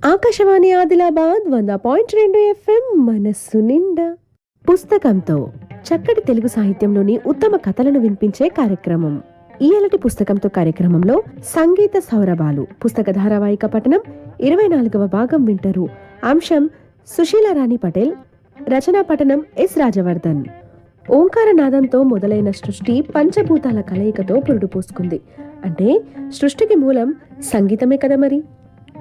Akashvani Adilabad 100.2 FM మనస్సు నిండా. పుస్తకంతో చక్కటి తెలుగు సాహిత్యంలోని ఉత్తమ కథలను వినిపించే కార్యక్రమం. ఈయలటి పుస్తకంతో కార్యక్రమంలో సంగీత సౌరభాలు పుస్తక ధారావాహిక పఠనం 24వ భాగం వింటారు. అంశం సుశీలా రాణి పటేల్, రచనా పఠనం ఎస్ రాజవర్ధన్. ఓంకారనాదంతో మొదలైన సృష్టి పంచభూతాల కలయికతో పురుడు పోసుకుంది. అంటే సృష్టికి మూలం సంగీతమే కదా మరి.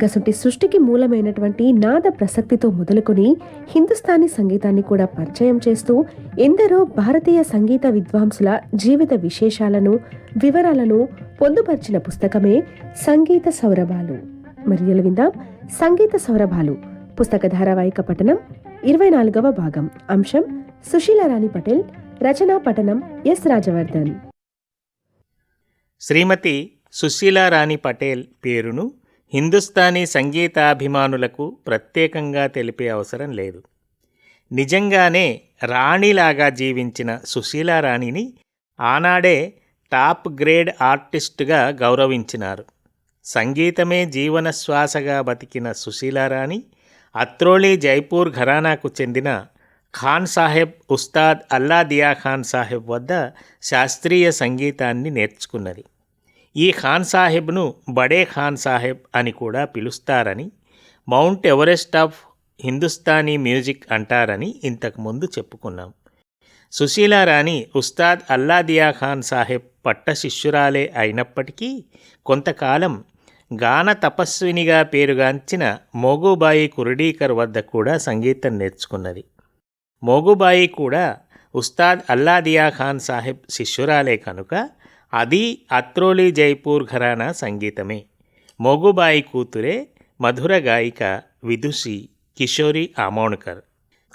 గసుంటి సృష్టికి మూలమైనటువంటి నాద ప్రసక్తితో మొదలుకొని హిందుస్థానీ సంగీతాన్ని కూడా పరిచయం చేస్తూ ఎందరో భారతీయ సంగీత విద్వాంసుల జీవిత విశేషాలను, వివరాలను పొందుపరిచిన పుస్తకమే సంగీత సౌరభాలు. మరియలు విందాం సంగీత సౌరభాలు పుస్తక ధారావాహిక పఠనం 24వ భాగం. అంశం సుశీలా రాణి పటేల్, రచనా పఠనం ఎస్ రాజవర్ధన్. శ్రీమతి సుశీలా రాణి పటేల్ పేరును హిందుస్థానీ సంగీతాభిమానులకు ప్రత్యేకంగా తెలిపే అవసరం లేదు. నిజంగానే రాణిలాగా జీవించిన సుశీలా రాణిని ఆనాడే టాప్ గ్రేడ్ ఆర్టిస్టుగా గౌరవించినారు. సంగీతమే జీవన శ్వాసగా బతికిన సుశీలా రాణి అత్రోలి జైపూర్ ఘరానాకు చెందిన ఖాన్ సాహెబ్ ఉస్తాద్ అల్లా దియా ఖాన్ సాహెబ్ వద్ద శాస్త్రీయ సంగీతాన్ని నేర్చుకున్నది. ఈ ఖాన్ సాహెబ్ను బడే ఖాన్ సాహెబ్ అని కూడా పిలుస్తారని, mount Everest of Hindustani music అంటారని ఇంతకుముందు చెప్పుకున్నాం. సుశీలా రాణి ఉస్తాద్ అల్లా దియా ఖాన్ సాహెబ్ పట్ట శిష్యురాలే అయినప్పటికీ కొంతకాలం గాన తపస్వినిగా పేరుగాంచిన మోగుబాయి కుర్డీకర్ వద్ద కూడా సంగీతం నేర్చుకున్నది. మోగుబాయి కూడా ఉస్తాద్ అల్లా దియా ఖాన్ సాహెబ్ శిష్యురాలే కనుక అది అత్రోలి జైపూర్ ఘరానా సంగీతమే. మోగుబాయి కూతురే మధుర గాయిక విదుషి కిషోరి ఆమోణ్కర్.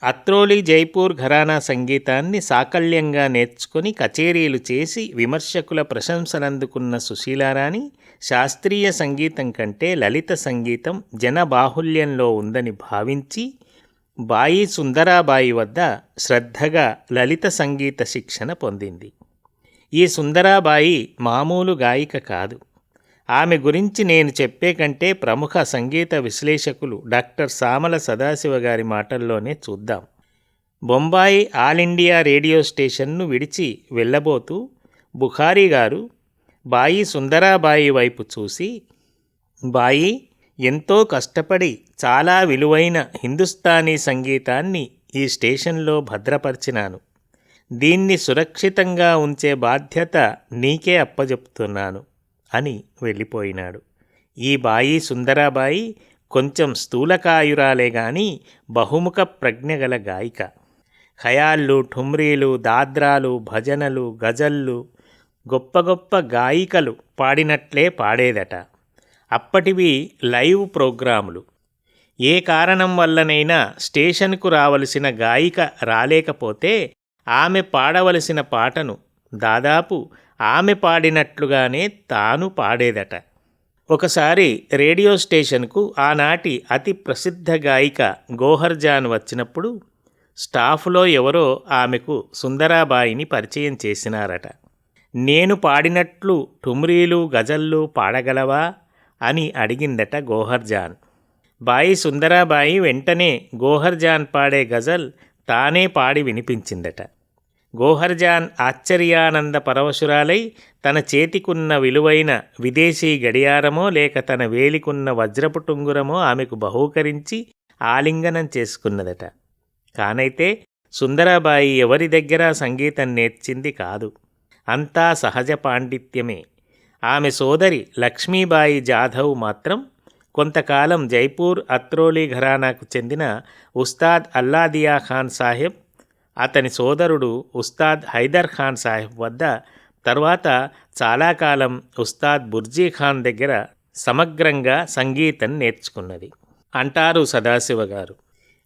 అత్రోలి జైపూర్ ఘరానా సంగీతాన్ని సాకల్యంగా నేర్చుకొని కచేరీలు చేసి విమర్శకుల ప్రశంసలందుకున్న సుశీలారాణి శాస్త్రీయ సంగీతం కంటే లలిత సంగీతం జనబాహుల్యంలో ఉందని భావించి బాయి సుందరాబాయి వద్ద శ్రద్ధగా లలిత సంగీత శిక్షణ పొందింది. ఈ సుందరాబాయి మామూలు గాయిక కాదు. ఆమె గురించి నేను చెప్పే కంటే ప్రముఖ సంగీత విశ్లేషకులు డాక్టర్ సామల సదాశివ గారి మాటల్లోనే చూద్దాం. బొంబాయి ఆల్ ఇండియా రేడియో స్టేషన్ను విడిచి వెళ్ళబోతూ బుఖారీ గారు బాయి సుందరాబాయి వైపు చూసి, బాయి, ఎంతో కష్టపడి చాలా విలువైన హిందుస్థానీ సంగీతాన్ని ఈ స్టేషన్లో భద్రపరిచినాను. దీన్ని సురక్షితంగా ఉంచే బాధ్యత నీకే అప్పజెప్తున్నాను అని వెళ్ళిపోయినాడు. ఈ బాయి సుందరాబాయి కొంచెం స్థూలకాయురాలే గాని బహుముఖ ప్రజ్ఞగల గాయిక. ఖయాళ్ళు, ఠుమ్రీలు, దాద్రాలు, భజనలు, గజళ్ళు గొప్ప గొప్ప గాయికలు పాడినట్లే పాడేదట. అప్పటివి లైవ్ ప్రోగ్రాములు. ఏ కారణం వల్లనైనా స్టేషన్కు రావలసిన గాయిక రాలేకపోతే ఆమె పాడవలసిన పాటను దాదాపు ఆమె పాడినట్లుగానే తాను పాడేదట. ఒకసారి రేడియో స్టేషన్కు ఆనాటి అతి ప్రసిద్ధ గాయిక గోహర్జాన్ వచ్చినప్పుడు స్టాఫ్లో ఎవరో ఆమెకు సుందరాబాయిని పరిచయం చేసినారట. నేను పాడినట్లు ఠుమ్రీలు, గజళ్ళు పాడగలవా అని అడిగిందట గోహర్జాన్. బాయి సుందరాబాయి వెంటనే గోహర్జాన్ పాడే గజల్ తానే పాడి వినిపించిందట. గోహర్జాన్ ఆశ్చర్యానంద పరవశురాలై తన చేతికున్న విలువైన విదేశీ గడియారమో లేక తన వేలికున్న వజ్రపు టుంగురమో ఆమెకు బహూకరించి ఆలింగనం చేసుకున్నదట. కానైతే సుందరాబాయి ఎవరి దగ్గర సంగీతం నేర్చింది కాదు. అంతా సహజ పాండిత్యమే. ఆమె సోదరి లక్ష్మీబాయి జాధవ్ మాత్రం కొంతకాలం జైపూర్ అత్రోలి ఘరానాకు చెందిన ఉస్తాద్ అల్లా దియా ఖాన్ సాహెబ్, అతని సోదరుడు ఉస్తాద్ హైదర్ ఖాన్ సాహెబ్ వద్ద, తర్వాత చాలా కాలం ఉస్తాద్ బుర్జీ ఖాన్ దగ్గర సమగ్రంగా సంగీతం నేర్చుకున్నది అంటారు సదాశివ గారు.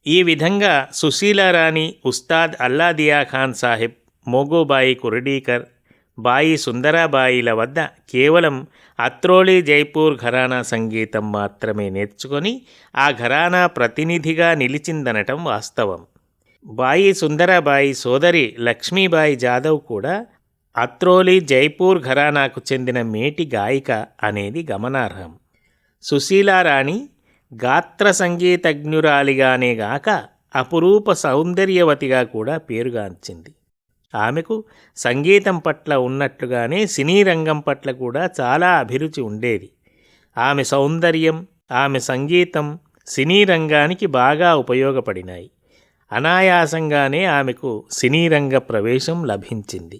ఈ విధంగా సుశీలా రాణి ఉస్తాద్ అల్లా దియా ఖాన్ సాహెబ్, మోగుబాయి కుర్డీకర్, బాయి సుందరాబాయిల వద్ద కేవలం అత్రోలి జైపూర్ ఘరానా సంగీతం మాత్రమే నేర్చుకొని ఆ ఘరానా ప్రతినిధిగా నిలిచిందనటం వాస్తవం. బాయి సుందరాబాయి సోదరి లక్ష్మీబాయి జాదవ్ కూడా అత్రోలి జైపూర్ ఘరానాకు చెందిన మేటి గాయిక అనేది గమనార్హం. సుశీలా రాణి గాత్ర సంగీతజ్ఞురాలిగానే గాక అపురూప సౌందర్యవతిగా కూడా పేరుగాంచింది. ఆమెకు సంగీతం పట్ల ఉన్నట్లుగానే సినీ రంగం పట్ల కూడా చాలా అభిరుచి ఉండేది. ఆమె సౌందర్యం, ఆమె సంగీతం సినీ రంగానికి బాగా ఉపయోగపడినాయి. అనాయాసంగానే ఆమెకు సినీ రంగ ప్రవేశం లభించింది.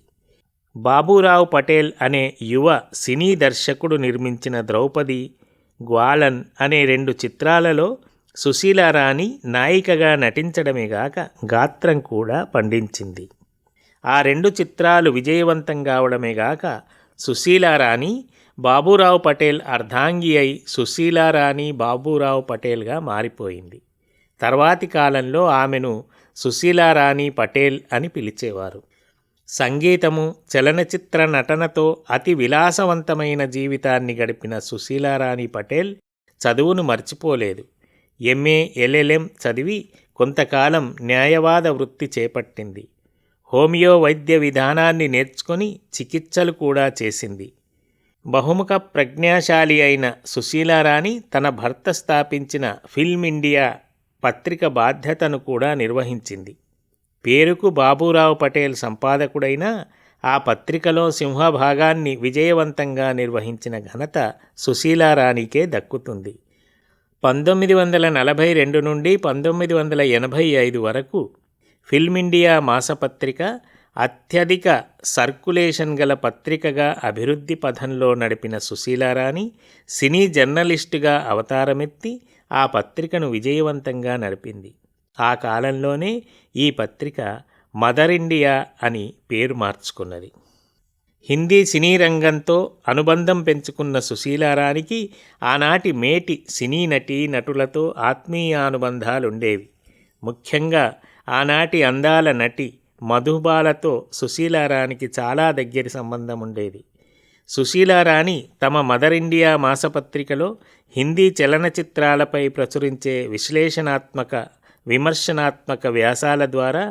బాబూరావు పటేల్ అనే యువ సినీ దర్శకుడు నిర్మించిన ద్రౌపది, గ్వాలన్ అనే 2 చిత్రాలలో సుశీలారాణి నాయికగా నటించడమే గాక గాత్రం కూడా పండించింది. ఆ 2 చిత్రాలు విజయవంతం కావడమే గాక సుశీలారాణి బాబూరావు పటేల్ అర్ధాంగి అయి సుశీలారాణి బాబూరావు పటేల్గా మారిపోయింది. తర్వాతి కాలంలో ఆమెను సుశీలారాణి పటేల్ అని పిలిచేవారు. సంగీతము, చలనచిత్ర నటనతో అతి విలాసవంతమైన జీవితాన్ని గడిపిన సుశీలారాణి పటేల్ చదువును మర్చిపోలేదు. ఎంఏ, ఎల్ఎల్ఎం చదివి కొంతకాలం న్యాయవాద వృత్తి చేపట్టింది. హోమియో వైద్య విధానాన్ని నేర్చుకొని చికిత్సలు కూడా చేసింది. బహుముఖ ప్రజ్ఞాశాలి అయిన సుశీలారాణి తన భర్త స్థాపించిన ఫిల్మ్ ఇండియా పత్రిక బాధ్యతను కూడా నిర్వహించింది. పేరుకు బాబూరావు పటేల్ సంపాదకుడైనా ఆ పత్రికలో సింహభాగాన్ని విజయవంతంగా నిర్వహించిన ఘనత సుశీలారాణికే దక్కుతుంది. 1942 నుండి 1985 వరకు ఫిల్మ్ ఇండియా మాసపత్రిక అత్యధిక సర్కులేషన్ గల పత్రికగా అభివృద్ధి పథంలో నడిపిన సుశీలారాణి సినీ జర్నలిస్టుగా అవతారమెత్తి ఆ పత్రికను విజయవంతంగా నడిపింది. ఆ కాలంలోనే ఈ పత్రిక మదర్ ఇండియా అని పేరు మార్చుకున్నది. హిందీ సినీ రంగంతో అనుబంధం పెంచుకున్న సుశీలారాణికి ఆనాటి మేటి సినీ నటీ నటులతో ఆత్మీయానుబంధాలుండేవి. ముఖ్యంగా ఆనాటి అందాల నటి మధుబాలతో సుశీలారాణికి చాలా దగ్గరి సంబంధం ఉండేది. సుశీలారాణి తమ మదర్ ఇండియా మాసపత్రికలో హిందీ చలనచిత్రాలపై ప్రచురించే విశ్లేషణాత్మక, విమర్శనాత్మక వ్యాసాల ద్వారా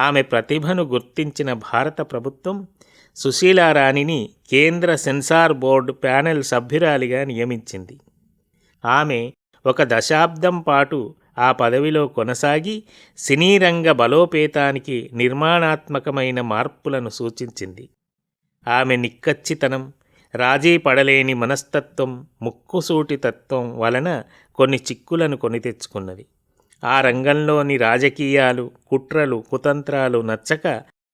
ఆమె ప్రతిభను గుర్తించిన భారత ప్రభుత్వం సుశీలారాణిని కేంద్ర సెన్సార్ బోర్డు ప్యానెల్ సభ్యురాలిగా నియమించింది. ఆమె 1 దశాబ్దం పాటు ఆ పదవిలో కొనసాగి సినీ రంగ బలోపేతానికి నిర్మాణాత్మకమైన మార్పులను సూచించింది. ఆమె నిక్కచ్చితనం, రాజీ పడలేని మనస్తత్వం, ముక్కుసూటితత్వం వలన కొన్ని చిక్కులను కొని తెచ్చుకున్నది. ఆ రంగంలోని రాజకీయాలు, కుట్రలు, కుతంత్రాలు నచ్చక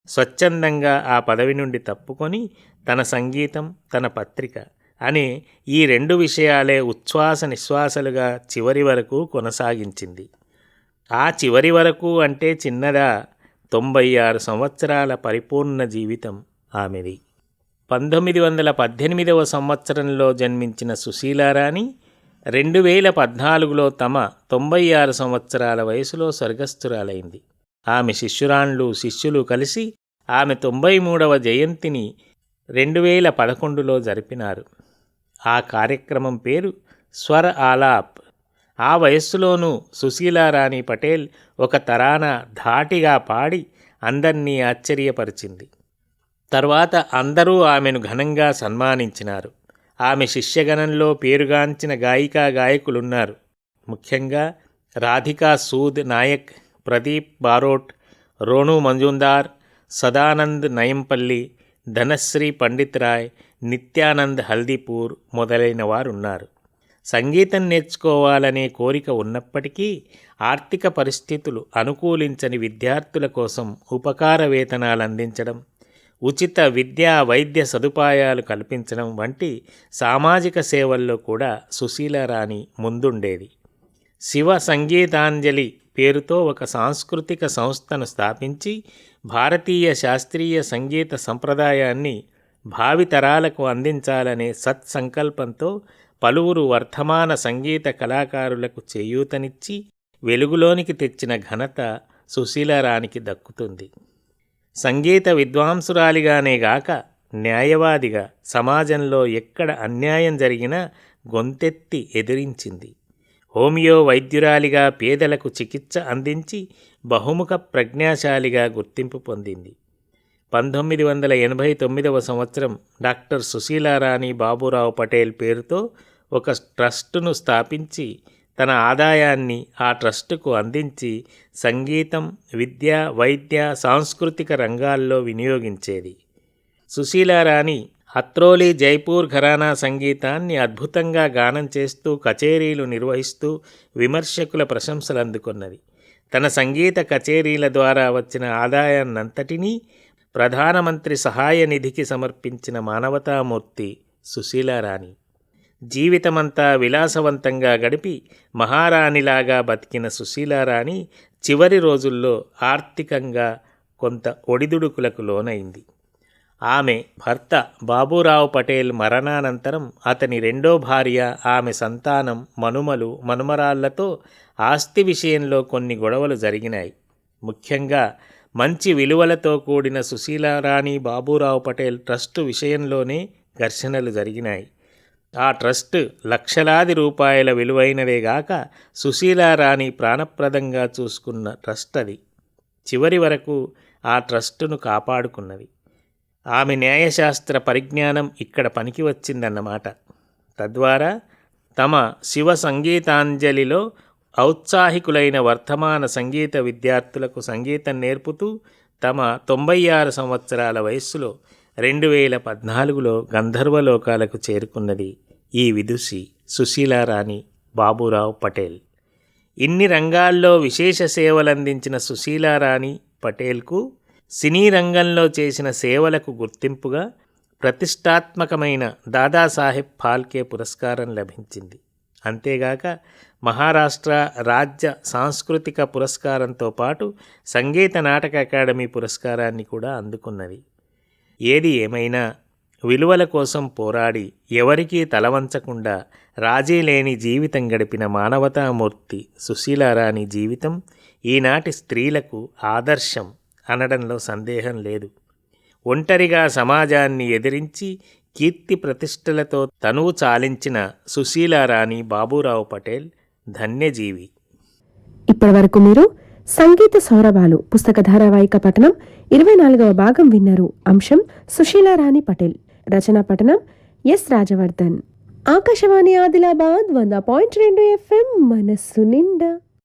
స్వచ్ఛందంగా ఆ పదవి నుండి తప్పుకొని తన సంగీతం, తన పత్రిక అనే ఈ 2 విషయాలే ఉచ్ఛ్వాస నిశ్వాసలుగా చివరి వరకు కొనసాగించింది. ఆ చివరి వరకు అంటే చిన్నదా, 96 సంవత్సరాల పరిపూర్ణ జీవితం ఆమెది. 1918వ సంవత్సరంలో జన్మించిన సుశీలారాణి 2014లో తమ 96 సంవత్సరాల వయసులో స్వర్గస్థురాలైంది. ఆమె శిష్యులు కలిసి ఆమె 93వ జయంతిని 2011లో జరిపినారు. ఆ కార్యక్రమం పేరు స్వర ఆలాప్. ఆ వయస్సులోనూ సుశీలారాణి పటేల్ ఒక తరాన ధాటిగా పాడి అందర్నీ ఆశ్చర్యపరిచింది. తర్వాత అందరూ ఆమెను ఘనంగా సన్మానించినారు. ఆమె శిష్యగణంలో పేరుగాంచిన గాయకులున్నారు. ముఖ్యంగా రాధికా సూద్ నాయక్, ప్రదీప్ బారోట్, రోణు మంజుందార్, సదానంద్ నయంపల్లి, ధనశ్రీ పండిత్ రాయ్, నిత్యానంద్ హల్దీపూర్ మొదలైన వారున్నారు. సంగీతం నేర్చుకోవాలనే కోరిక ఉన్నప్పటికీ ఆర్థిక పరిస్థితులు అనుకూలించని విద్యార్థుల కోసం ఉపకార వేతనాలు అందించడం, ఉచిత విద్యా వైద్య సదుపాయాలు కల్పించడం వంటి సామాజిక సేవల్లో కూడా సుశీలారాణి ముందుండేది. శివ సంగీతాంజలి పేరుతో ఒక సాంస్కృతిక సంస్థను స్థాపించి భారతీయ శాస్త్రీయ సంగీత సంప్రదాయాన్ని భావితరాలకు అందించాలనే సత్సంకల్పంతో పలువురు వర్ధమాన సంగీత కళాకారులకు చేయూతనిచ్చి వెలుగులోనికి తెచ్చిన ఘనత సుశీలారాణికి దక్కుతుంది. సంగీత విద్వాంసురాలిగానే గాక న్యాయవాదిగా సమాజంలో ఎక్కడ అన్యాయం జరిగినా గొంతెత్తి ఎదిరించింది. హోమియో వైద్యురాలిగా పేదలకు చికిత్స అందించి బహుముఖ ప్రజ్ఞాశాలిగా గుర్తింపు పొందింది. 1989వ సంవత్సరం డాక్టర్ సుశీలారాణి బాబూరావు పటేల్ పేరుతో ఒక ట్రస్టును స్థాపించి తన ఆదాయాన్ని ఆ ట్రస్టుకు అందించి సంగీతం, విద్య, వైద్య, సాంస్కృతిక రంగాల్లో వినియోగించేది. సుశీలారాణి అత్రోలి జైపూర్ ఘరానా సంగీతాన్ని అద్భుతంగా గానం చేస్తూ కచేరీలు నిర్వహిస్తూ విమర్శకుల ప్రశంసలు అందుకున్నది. తన సంగీత కచేరీల ద్వారా వచ్చిన ఆదాయాన్నంతటినీ ప్రధానమంత్రి సహాయ నిధికి సమర్పించిన మానవతామూర్తి సుశీలారాణి. జీవితమంతా విలాసవంతంగా గడిపి మహారాణిలాగా బతికిన సుశీలారాణి చివరి రోజుల్లో ఆర్థికంగా కొంత ఒడిదుడుకులకు లోనైంది. ఆమె భర్త బాబూరావు పటేల్ మరణానంతరం అతని రెండో భార్య, ఆమె సంతానం, మనుమలు, మనుమరాళ్లతో ఆస్తి విషయంలో కొన్ని గొడవలు జరిగినాయి. ముఖ్యంగా మంచి విలువలతో కూడిన సుశీలారాణి బాబూరావు పటేల్ ట్రస్టు విషయంలోనే ఘర్షణలు జరిగినాయి. ఆ ట్రస్ట్ లక్షలాది రూపాయల విలువైనదేగాక సుశీలారాణి ప్రాణప్రదంగా చూసుకున్న ట్రస్ట్ అది. చివరి వరకు ఆ ట్రస్టును కాపాడుకున్నది. ఆమె న్యాయశాస్త్ర పరిజ్ఞానం ఇక్కడ పనికి వచ్చిందన్నమాట. తద్వారా తమ శివ సంగీతాంజలిలో ఔత్సాహికులైన వర్ధమాన సంగీత విద్యార్థులకు సంగీతం నేర్పుతూ తమ 96 సంవత్సరాల వయస్సులో 2014లో గంధర్వలోకాలకు చేరుకున్నది ఈ విదుషి సుశీలారాణి బాబూరావు పటేల్. ఇన్ని రంగాల్లో విశేష సేవలందించిన సుశీలారాణి పటేల్కు సినీ రంగంలో చేసిన సేవలకు గుర్తింపుగా ప్రతిష్టాత్మకమైన దాదాసాహెబ్ ఫాల్కే పురస్కారం లభించింది. అంతేగాక మహారాష్ట్ర రాజ్య సాంస్కృతిక పురస్కారంతో పాటు సంగీత నాటక అకాడమీ పురస్కారాన్ని కూడా అందుకున్నది. ఏది ఏమైనా విలువల కోసం పోరాడి ఎవరికీ తలవంచకుండా రాజీ లేని జీవితం గడిపిన మానవతామూర్తి సుశీలారాణి జీవితం ఈనాటి స్త్రీలకు ఆదర్శం అనడంలో సందేహం లేదు. ఒంటరిగా సమాజాన్ని ఎదిరించి కీర్తి ప్రతిష్టలతో తనువు చాలించిన సుశీలారాణి బాబూరావు పటేల్ ధన్యజీవి. ఇప్పటివరకు మీరు సంగీత సౌరభాలు పుస్తక ధారావాహిక పఠనం 24వ భాగం విన్నారు. అంశం సుశీలారాణి పటేల్. రచనా పఠనం ఎస్ రాజవర్ధన్. ఆకాశవాణి ఆదిలాబాద్ 100.2 FM మనస్సు నిండా.